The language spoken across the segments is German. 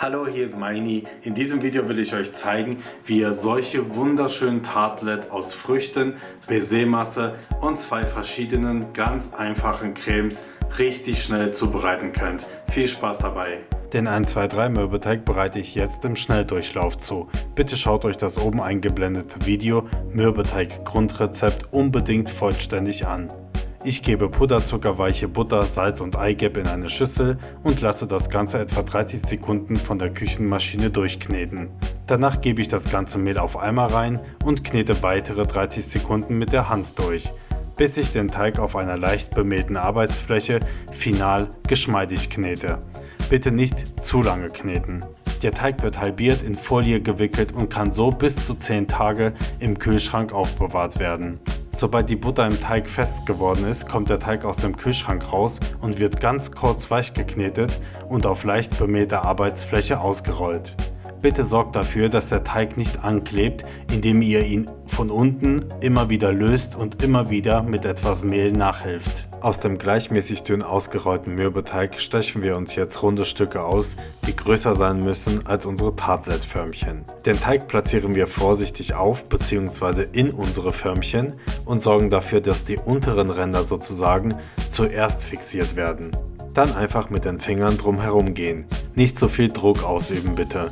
Hallo, hier ist Maini. In diesem Video will ich euch zeigen, wie ihr solche wunderschönen Tartlets aus Früchten, Baiser-Masse und zwei verschiedenen ganz einfachen Cremes richtig schnell zubereiten könnt. Viel Spaß dabei! Den 1-2-3 Mürbeteig bereite ich jetzt im Schnelldurchlauf zu. Bitte schaut euch das oben eingeblendete Video Mürbeteig Grundrezept unbedingt vollständig an. Ich gebe Puderzucker, weiche Butter, Salz und Eigelb in eine Schüssel und lasse das Ganze etwa 30 Sekunden von der Küchenmaschine durchkneten. Danach gebe ich das ganze Mehl auf Eimer rein und knete weitere 30 Sekunden mit der Hand durch, bis ich den Teig auf einer leicht bemehlten Arbeitsfläche final geschmeidig knete. Bitte nicht zu lange kneten. Der Teig wird halbiert in Folie gewickelt und kann so bis zu 10 Tage im Kühlschrank aufbewahrt werden. Sobald die Butter im Teig fest geworden ist, kommt der Teig aus dem Kühlschrank raus und wird ganz kurz weich geknetet und auf leicht bemehlter Arbeitsfläche ausgerollt. Bitte sorgt dafür, dass der Teig nicht anklebt, indem ihr ihn von unten immer wieder löst und immer wieder mit etwas Mehl nachhilft. Aus dem gleichmäßig dünn ausgerollten Mürbeteig stechen wir uns jetzt runde Stücke aus, die größer sein müssen als unsere Tartlettförmchen. Den Teig platzieren wir vorsichtig auf bzw. in unsere Förmchen und sorgen dafür, dass die unteren Ränder sozusagen zuerst fixiert werden. Dann einfach mit den Fingern drumherum gehen. Nicht so viel Druck ausüben bitte.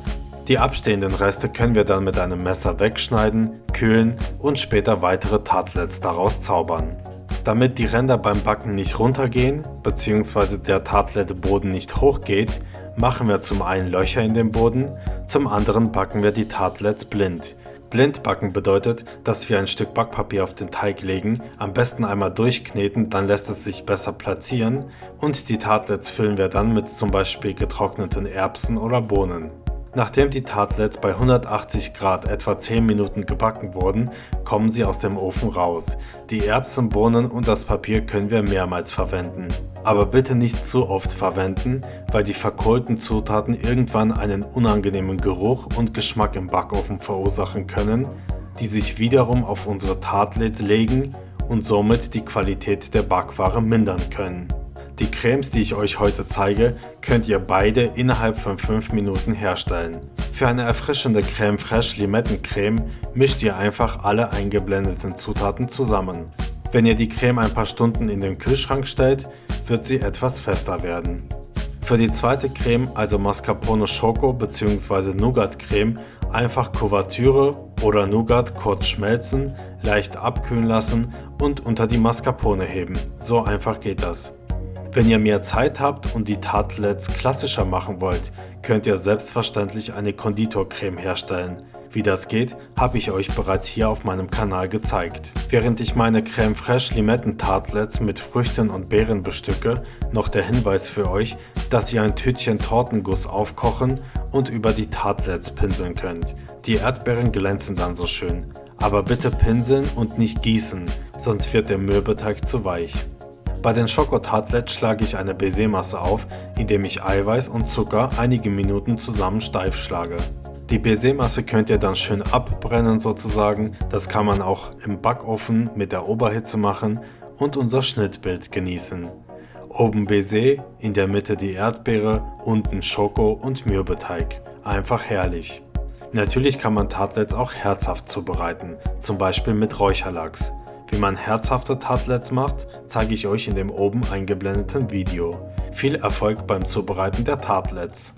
Die abstehenden Reste können wir dann mit einem Messer wegschneiden, kühlen und später weitere Tartlets daraus zaubern. Damit die Ränder beim Backen nicht runtergehen bzw. der Tartletboden nicht hochgeht, machen wir zum einen Löcher in den Boden, zum anderen backen wir die Tartlets blind. Blind backen bedeutet, dass wir ein Stück Backpapier auf den Teig legen, am besten einmal durchkneten, dann lässt es sich besser platzieren und die Tartlets füllen wir dann mit zum Beispiel getrockneten Erbsen oder Bohnen. Nachdem die Tartlets bei 180 Grad etwa 10 Minuten gebacken wurden, kommen sie aus dem Ofen raus. Die Erbsen, Bohnen und das Papier können wir mehrmals verwenden. Aber bitte nicht zu oft verwenden, weil die verkohlten Zutaten irgendwann einen unangenehmen Geruch und Geschmack im Backofen verursachen können, die sich wiederum auf unsere Tartlets legen und somit die Qualität der Backware mindern können. Die Cremes, die ich euch heute zeige, könnt ihr beide innerhalb von 5 Minuten herstellen. Für eine erfrischende Crème Fraîche Limettencreme mischt ihr einfach alle eingeblendeten Zutaten zusammen. Wenn ihr die Creme ein paar Stunden in den Kühlschrank stellt, wird sie etwas fester werden. Für die zweite Creme, also Mascarpone Schoko bzw. Nougat Creme, einfach Kuvertüre oder Nougat kurz schmelzen, leicht abkühlen lassen und unter die Mascarpone heben. So einfach geht das. Wenn ihr mehr Zeit habt und die Tartlets klassischer machen wollt, könnt ihr selbstverständlich eine Konditorcreme herstellen. Wie das geht, habe ich euch bereits hier auf meinem Kanal gezeigt. Während ich meine Crème Fraîche Limetten-Tartlets mit Früchten und Beeren bestücke, noch der Hinweis für euch, dass ihr ein Tütchen Tortenguss aufkochen und über die Tartlets pinseln könnt. Die Erdbeeren glänzen dann so schön. Aber bitte pinseln und nicht gießen, sonst wird der Mürbeteig zu weich. Bei den Schokotartlets schlage ich eine Baiser-Masse auf, indem ich Eiweiß und Zucker einige Minuten zusammen steif schlage. Die Baiser-Masse könnt ihr dann schön abbrennen sozusagen, das kann man auch im Backofen mit der Oberhitze machen und unser Schnittbild genießen. Oben Baiser, in der Mitte die Erdbeere, unten Schoko und Mürbeteig. Einfach herrlich. Natürlich kann man Tartlets auch herzhaft zubereiten, zum Beispiel mit Räucherlachs. Wie man herzhafte Tartlets macht, zeige ich euch in dem oben eingeblendeten Video. Viel Erfolg beim Zubereiten der Tartlets!